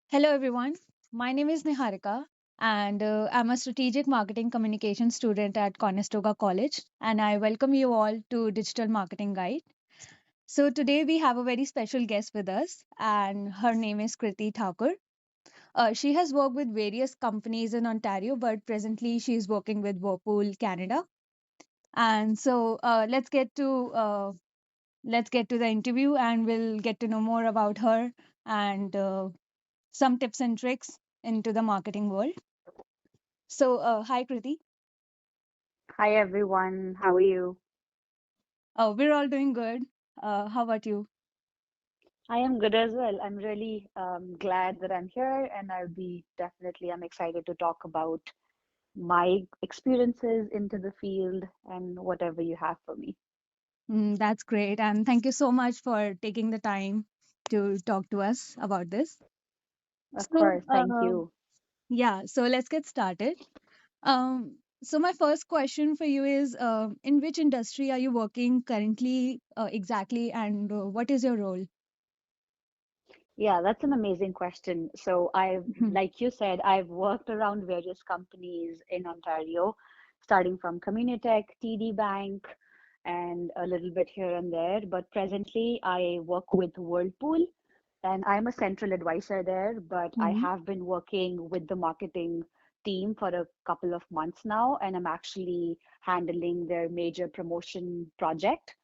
Hello, everyone. My name is Niharika, and I'm a strategic marketing communication student at Conestoga College. And I welcome you all to Digital Marketing Guide. So, today we have a very special guest with us, and her name is Kriti Thakur. She has worked with various companies in Ontario, but presently she is working with Whirlpool Canada. And so, let's get to the interview, and we'll get to know more about her and some tips and tricks into the marketing world. So, hi Kriti. Hi everyone, how are you? We're all doing good. How about you? I am good as well. I'm really glad that I'm here, and I'm excited to talk about my experiences into the field and whatever you have for me. That's great. And thank you so much for taking the time to talk to us about this. Of So, course, thank you. yeah, so let's get started. So my first question for you is, in which industry are you working currently exactly, and what is your role? Yeah, that's an amazing question. Mhm. Like you said, I've worked around various companies in Ontario, starting from Communitech, TD Bank, and a little bit here and there. But presently, I work with Whirlpool, and I'm a central advisor there. But I Mhm. have been working with the marketing team for a couple of months now, and I'm actually handling their major promotion project.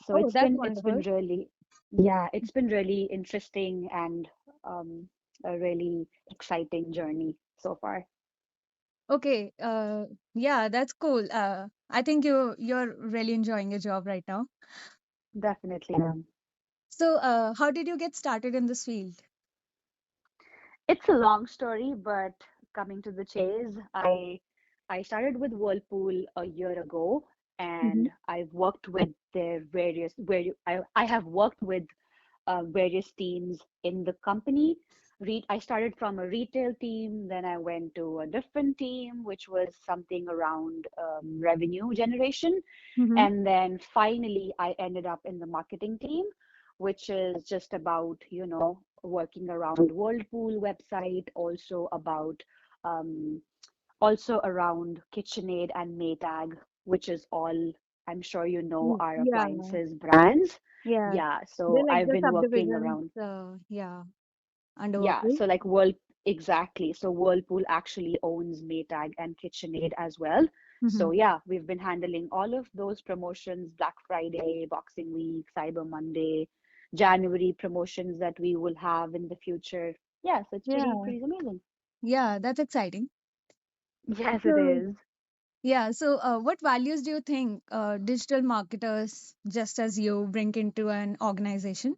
So Oh, that's it's been wonderful. really, yeah, it's been really interesting and um, a really exciting journey so far. Okay, yeah, that's cool. I think you're really enjoying your job right now. Definitely. So, how did you get started in this field? It's a long story, but coming to the chase, I started with Whirlpool a year ago, Hmm. and I've worked with their various where I have worked with various teams in the company. I started from a retail team, then I went to a different team, which was something around revenue generation. Hmm. And then finally, I ended up in the marketing team, which is just about, working around Whirlpool website, um, also around KitchenAid and Maytag, which is all, I'm sure you know, our Yeah, appliances brands. yeah. Yeah, They're so like I've the been working subdivisions, around. yeah, under Yeah, Whirlpool. so exactly. So Whirlpool actually owns Maytag and KitchenAid as well. Hmm. So yeah, we've been handling all of those promotions, Black Friday, Boxing Week, Cyber Monday, January promotions that we will have in the future. Yeah, so it's Yeah, pretty amazing. yeah, that's exciting. Yes, it So, is. yeah, so what values do you think digital marketers, just as you, bring into an organization?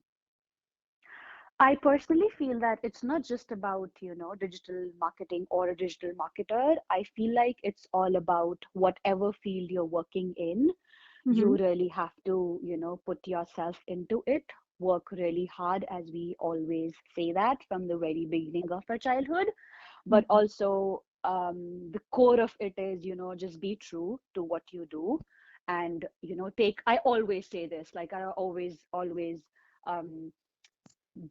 I personally feel that it's not just about, digital marketing or a digital marketer. I feel like it's all about whatever field you're working in. Hmm. You really have to, put yourself into it, work really hard, as we always say that from the very beginning of our childhood. But Hmm. also, the core of it is, just be true to what you do. And, I always say this, like I always, um,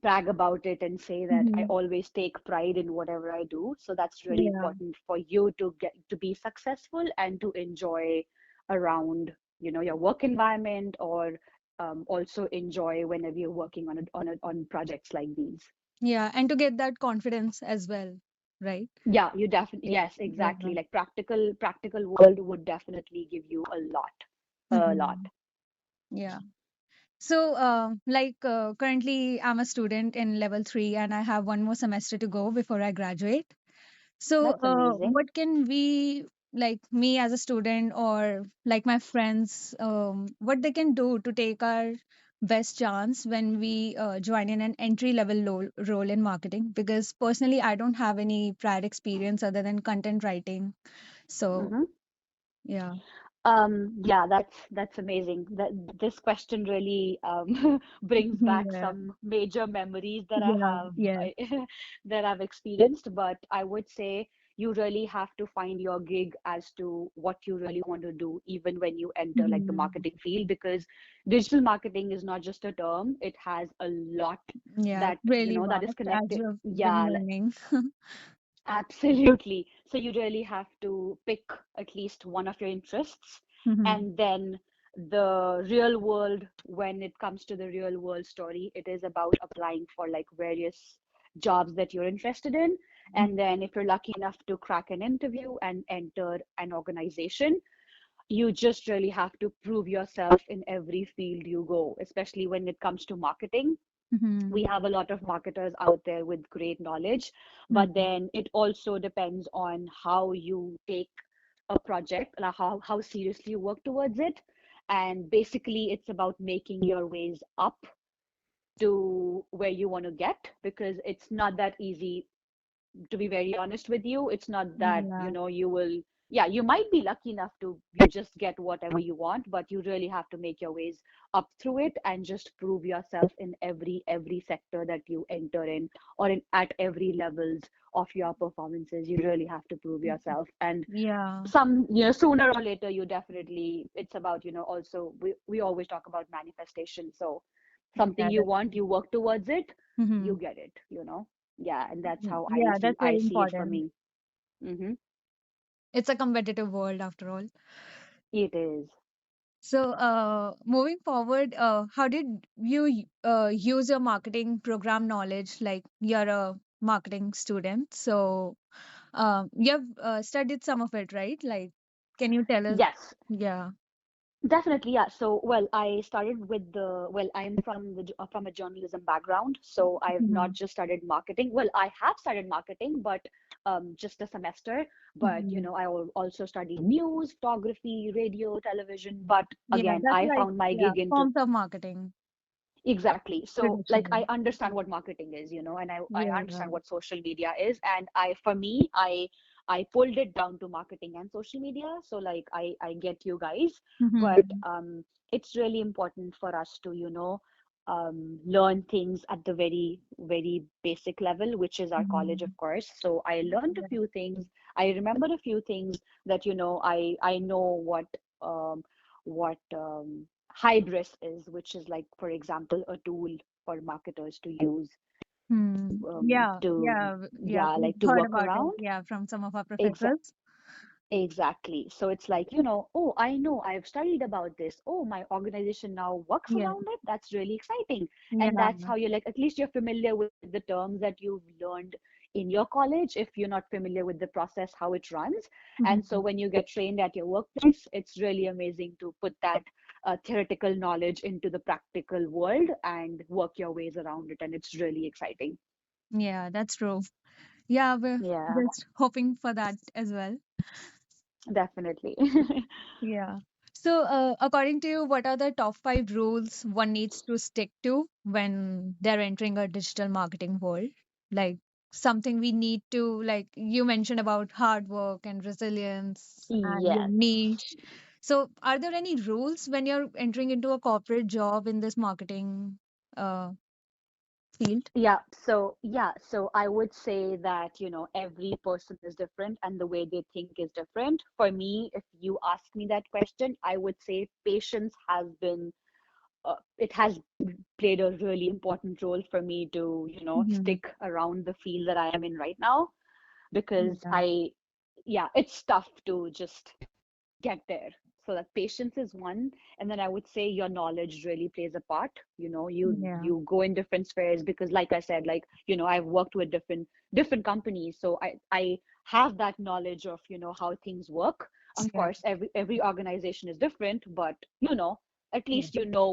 brag about it and say that I Hmm. always take pride in whatever I do. So that's really Yeah. important for you to get to be successful and to enjoy around, your work environment, or also enjoy whenever you're working on projects like these. Yeah, and to get that confidence as well, right? Yeah, you definitely, Yeah. yes, Yeah. exactly. Like practical world would definitely give you a lot. Hmm. Yeah. So, currently, I'm a student in level 3, and I have one more semester to go before I graduate. So, That's amazing. what can we, like me as a student, or like my friends, what they can do to take our best chance when we join in an entry level role in marketing? Because personally, I don't have any prior experience other than content writing. So, Mm-hmm. yeah. Yeah, that's amazing. That this question really brings back Yeah. some major memories that I Yeah. have Yeah. that I've experienced. But I would say, you really have to find your gig as to what you really want to do, even when you enter like the Mhm. marketing field, because digital marketing is not just a term, it has a lot Yeah, it's that, really that is vast as connected. you've been Yeah, learning. absolutely. So you really have to pick at least one of your interests, Mhm. and then the real world, when it comes to the real world story, it is about applying for like various jobs that you're interested in. And then if you're lucky enough to crack an interview and enter an organization, you just really have to prove yourself in every field you go, especially when it comes to marketing. Mhm. We have a lot of marketers out there with great knowledge, but Mhm. then it also depends on how you take a project, like how seriously you work towards it. And basically it's about making your ways up to where you want to get, because it's not that easy, to be very honest with you. It's not that, Yeah. you will, yeah, you might be lucky enough to you just get whatever you want, but you really have to make your ways up through it and just prove yourself in every sector that you enter in, or in at every levels of your performances. You really have to prove yourself. And Yeah. some, sooner or later, you definitely, it's about, also we always talk about manifestation. So something Yeah, you that's want, you work towards it, you mhm. get it. Yeah, and that's how I Yeah, see that's I very see it for important. me. Mm-hmm. It's a competitive world after all. It is. So, moving forward, how did you use your marketing program knowledge? Like you're a marketing student, so you've studied some of it, right? Like, can you tell us? Yes. Yeah. Definitely, yeah. So, well, I started with I'm from a journalism background, so I've not Mhm. just studied marketing. Well, I have studied marketing, but just a semester. But, Mhm. also studied news, photography, radio, television. But Yeah, again, that's I like found my yeah gig into. forms of marketing Exactly. So, like, traditionally. I understand what marketing is, and I Yeah. understand what social media is. And for me, I pulled it down to marketing and social media. So, like, I get you guys, but Mhm. it's really important for us to, learn things at the very, very basic level, which is our college, of Mhm. course. So, I learned a Yeah. few things. I remember a few things that, I know what hybris is, which is like, for example, a tool for marketers to use, Hmm. Yeah. to, Yeah. Yeah. yeah, We've like to heard work about it. around. Yeah, from some of our Exactly. professors. Exactly. So it's like, oh, I know, I've studied about this. Oh, my organization now works Yeah. around it. That's really exciting. And Yeah. that's how you're like, at least you're familiar with the terms that you've learned in your college, if you're not familiar with the process, how it runs. And so Mhm. when you get trained at your workplace, it's really amazing to put that theoretical knowledge into the practical world and work your ways around it. And it's really exciting. Yeah, that's true. Yeah, we're Yeah, just hoping for that as well. definitely. Yeah. So, according to you, what are the top five rules one needs to stick to when they're entering a digital marketing world? Like something we need to, like you mentioned about hard work and resilience and your Yes. niche. So, are there any rules when you're entering into a corporate job in this marketing uh, field? So I would say that, every person is different and the way they think is different. For me, if you ask me that question, I would say patience has been, it has played a really important role for me to, Hmm. stick around the field that I am in right now, because Yeah. yeah, it's tough to just get there. So that patience is one, and then I would say your knowledge really plays a part. Yeah. You go in different spheres, because, like I said, like, I've worked with different companies, so I have that knowledge of, how things work. Of Yeah. course, every organization is different, but at Yeah. least you know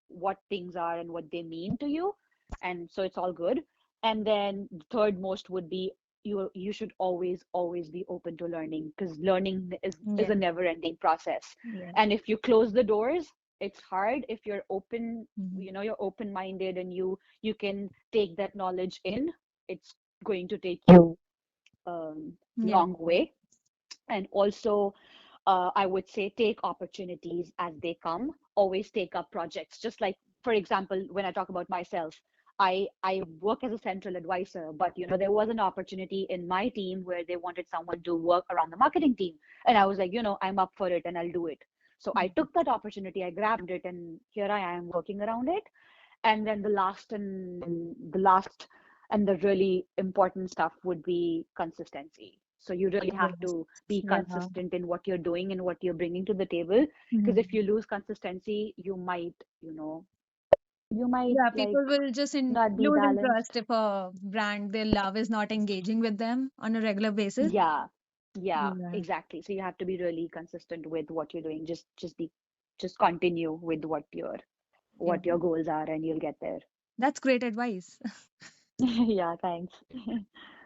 what things are and what they mean to you, and so it's all good. And then the third most would be, you should always be open to learning, because learning is Yeah. a never ending process. Yeah. And if you close the doors, it's hard. If you're open, Mhm. you're open minded, and you can take that knowledge in, it's going to take you Yeah. long way. And also, I would say, take opportunities as they come. Always take up projects. Just like, for example, when I talk about myself, I work as a central advisor, but there was an opportunity in my team where they wanted someone to work around the marketing team, and I was like, I'm up for it and I'll do it. So I took that opportunity, I grabbed it, and here I am working around it. And then the really important stuff would be consistency. So you really have Yes. to be Yeah. consistent in what you're doing and what you're bringing to the table. Because if Mhm. you lose consistency, you might Yeah, like people will just not be lose balanced. interest if a brand they love is not engaging with them on a regular basis. Yeah, yeah, Yeah. exactly. So you have to be really consistent with what you're doing. Just continue with Yeah. what your goals are, and you'll get there. That's great advice. Yeah, thanks.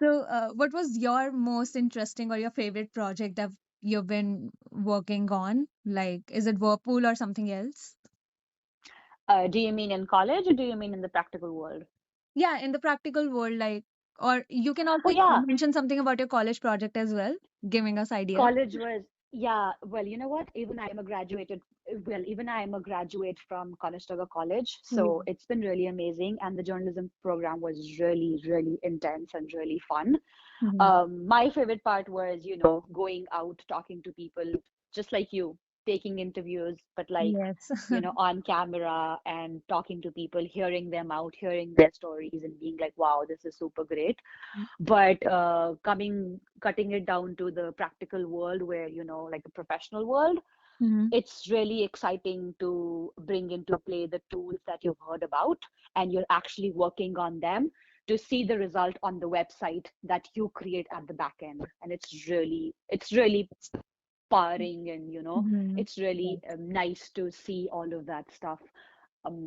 So, what was your most interesting or your favorite project that you've been working on? Like, is it Whirlpool or something else? Do you mean in college or do you mean in the practical world? Yeah, in the practical world, like, or you can Oh also yeah, mention something about your college project as well, giving us ideas. college was, yeah, well, you know what? Even I am a graduate from Conestoga College, Yeah. so it's been really amazing, and the journalism program was really, really intense and really fun. Mhm. My favorite part was, going out, talking to people, just like you, taking interviews, but like, Yes. on camera and talking to people, hearing them out, hearing their stories, and being like, wow, this is super great. But cutting it down to the practical world where, like a professional world, Mhm. it's really exciting to bring into play the tools that you've heard about, and you're actually working on them to see the result on the website that you create at the back end. And it's really powering, and Mhm. it's really Yes. nice to see all of that stuff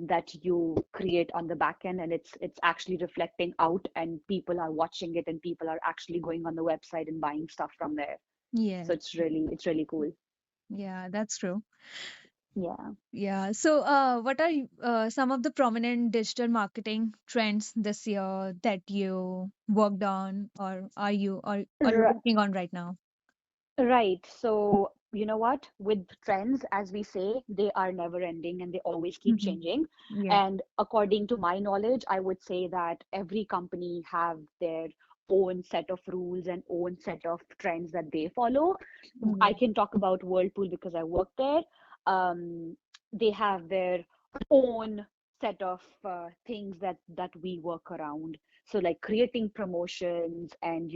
that you create on the back end, and it's actually reflecting out, and people are watching it, and people are actually going on the website and buying stuff from there. So Yes. it's really cool. Yeah, that's true. Yeah. Yeah. So, what are some of the prominent digital marketing trends this year that you worked on, or are you Right. working on right now? Right. So, you know what? With trends, as we say, they are never ending and they always keep Mhm. changing. Yeah. And according to my knowledge, I would say that every company have their own set of rules and own set of trends that they follow. I Yeah. can talk about Whirlpool because I work there. Um, they have their own set of things that we work around. So like creating promotions and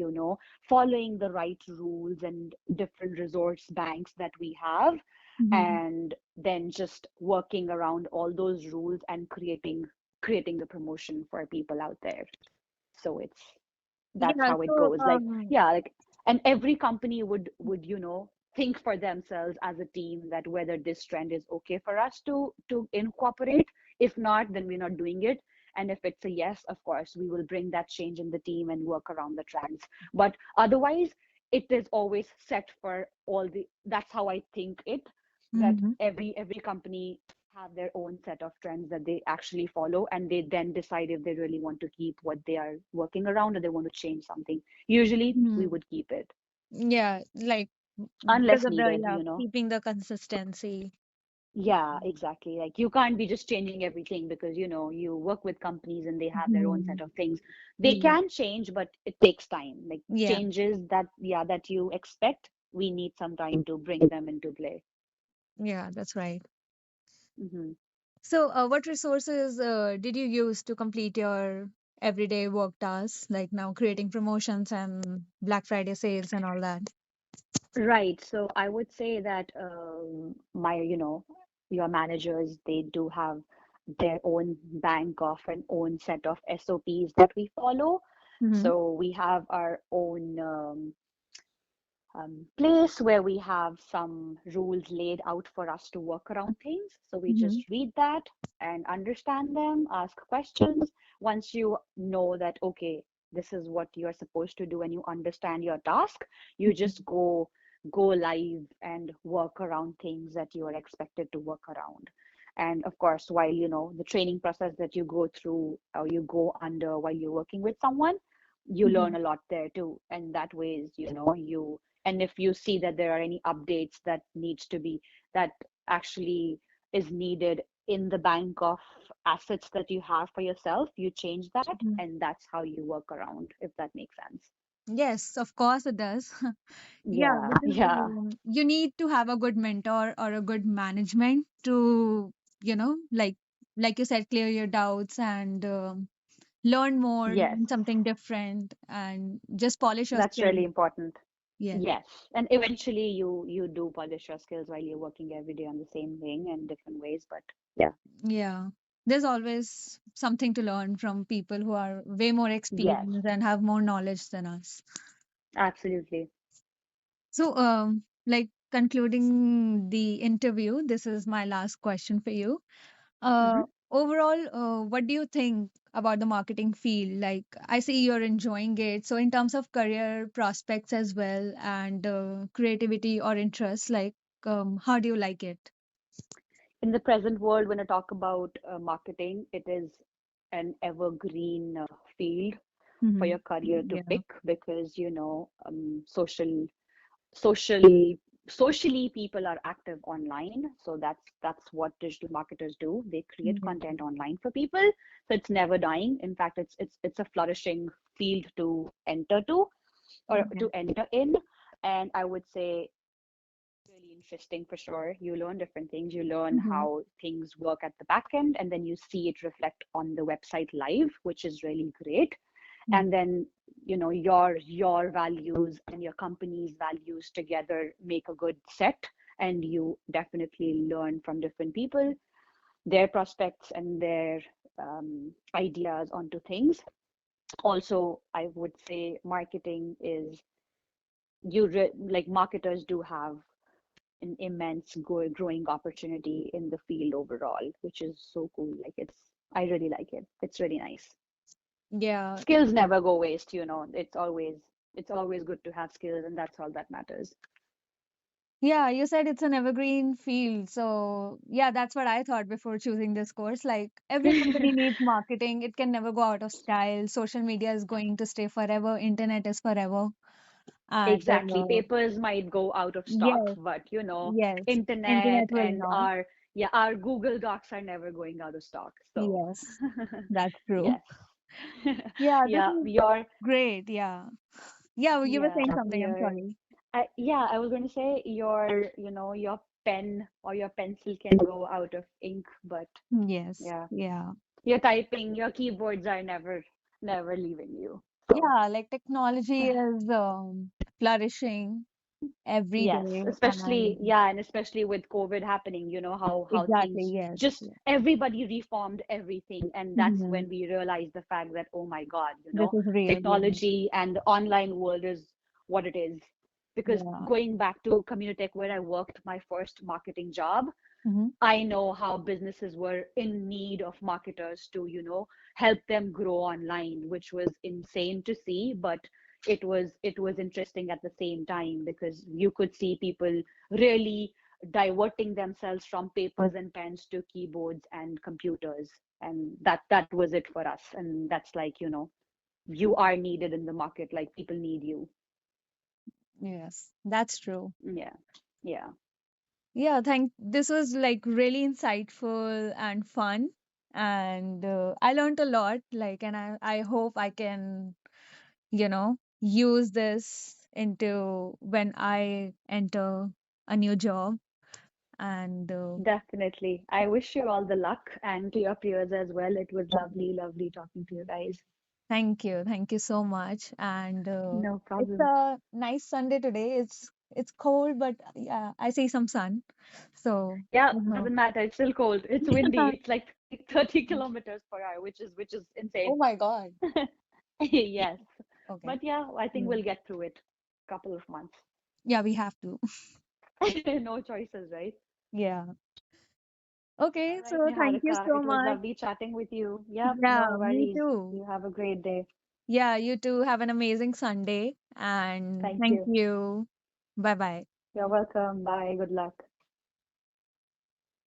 following the right rules and different resource banks that we have, Mhm. and then just working around all those rules and creating the promotion for people out there. So that's Yeah. how it So, goes. Like, yeah, like, and every company would think for themselves as a team that whether this trend is okay for us to incorporate. If not, then we're not doing it. And if it's a yes, of course we will bring that change in the team and work around the trends. But otherwise, it is always set for all the that's how I think it, that mhm. every company have their own set of trends that they actually follow, and they then decide if they really want to keep what they are working around or they want to change something. Usually we Mhm. would keep it Yeah, like because unless of the needed, yeah keeping the consistency. yeah, exactly. Like you can't be just changing everything because you work with companies and they have their own set Mhm. of things. They Yeah. can change, but it takes time. Like Yeah. changes that you expect, we need some time to bring them into play. Yeah, that's right. Hmm. So, what resources did you use to complete your everyday work tasks, like now creating promotions and Black Friday sales and all that? Right. So I would say that your managers, they do have their own bank of an own set of SOPs that we follow. Mm-hmm. So we have our own place where we have some rules laid out for us to work around things. So we Mm-hmm. just read that and understand them, ask questions. Once you know that, okay, this is what you're supposed to do and you understand your task, you just go live and work around things that you are expected to work around. And of course, while the training process that you go through or you go under while you're working with someone, you Mm-hmm. learn a lot there too. And that way is, you and if you see that there are any updates that actually is needed in the bank of assets that you have for yourself, you change that, Mhm. and that's how you work around, if that makes sense. Yes, of course it does. Yeah, Yeah, because yeah, you need to have a good mentor or a good management to, like you said, clear your doubts and learn more, yes, learn something different, and just polish your that's skills. really important. Yes. Yes, and eventually you do polish your skills while you're working every day on the same thing in different ways, but yeah. Yeah. There's always something to learn from people who are way more Yes, experienced and have more knowledge than us. absolutely. So, like concluding the interview, this is my last question for you. Hmm. Overall, what do you think about the marketing field? Like, I see you're enjoying it. So, in terms of career prospects as well and creativity or interest, like, how do you like it? In the present world, when I talk about marketing, it is an evergreen field for Hmm. your career to Yeah. pick because social socially people are active online, so that's what digital marketers do. They create Yeah. content online for people, so it's never dying. In fact, it's a flourishing field to enter to or Yeah. to enter in. And I would say really interesting for sure. You learn different things. You learn Hmm. how things work at the back end, and then you see it reflect on the website live, which is really great. And then, your values and your company's values together make a good set, and you definitely learn from different people, their prospects and their ideas onto things. Also, I would say marketing is like marketers do have an immense growing opportunity in the field overall, which is so cool. Like I really like it. It's really nice. Yeah. Skills never go waste, it's always good to have skills, and that's all that matters. Yeah, you said it's an evergreen field. So, yeah, that's what I thought before choosing this course. Like, every company needs marketing. It can never go out of style. Social media is going to stay forever. Internet is forever. And Exactly. Papers might go out of stock, yes, but yes, internet internet will and not. our Google Docs are never going out of stock. So Yes, that's true. yes. Yeah, this Yeah, is your great. Yeah. Yeah, well, you were yeah, saying something. I'm your sorry. yeah, I was going to say your pen or your pencil can go out of ink, but Yes. yeah, Yeah. your typing, your keyboards are never leaving you. So Yeah, like technology is flourishing every yes, day. especially And yeah, and especially with COVID happening, how exactly, things yes. just everybody reformed everything, and that's Mhm. when we realized the fact that oh my God, This is real. Yeah. technology and the online world is what it is. Because Yeah. going back to Communitech where I worked my first marketing job, Hmm. I know how businesses were in need of marketers to, help them grow online, which was insane to see, but it was interesting at the same time because you could see people really diverting themselves from papers and pens to keyboards and computers. And that was it for us. And that's like, you are needed in the market, like people need you. Yes, that's true. Yeah. Yeah. Yeah, this was like really insightful and fun. And I learned a lot, like, and I hope I can, use this into when I enter a new job. And Definitely. I wish you all the luck and to your peers as well. It was lovely, lovely talking to you guys. thank you. Thank you so much. And No it's problem. a nice Sunday today. It's cold, but yeah, I see some sun. So, Yeah, you know. doesn't matter. It's still cold. It's windy. It's like 30 kilometers per hour, which is Oh insane. my God. Yes. Okay. But yeah, I think Yeah. we'll get through it. Couple of months. Yeah, we have to. No choices, right? Yeah. All Okay, right, so thank you Niharika, so it was much. lovely chatting with you. Yep, no Yeah, me worries. too. You have a great day. Yeah, you too. Have an amazing Sunday and Thank thank you. you. Bye bye. You're welcome. Bye. Good luck.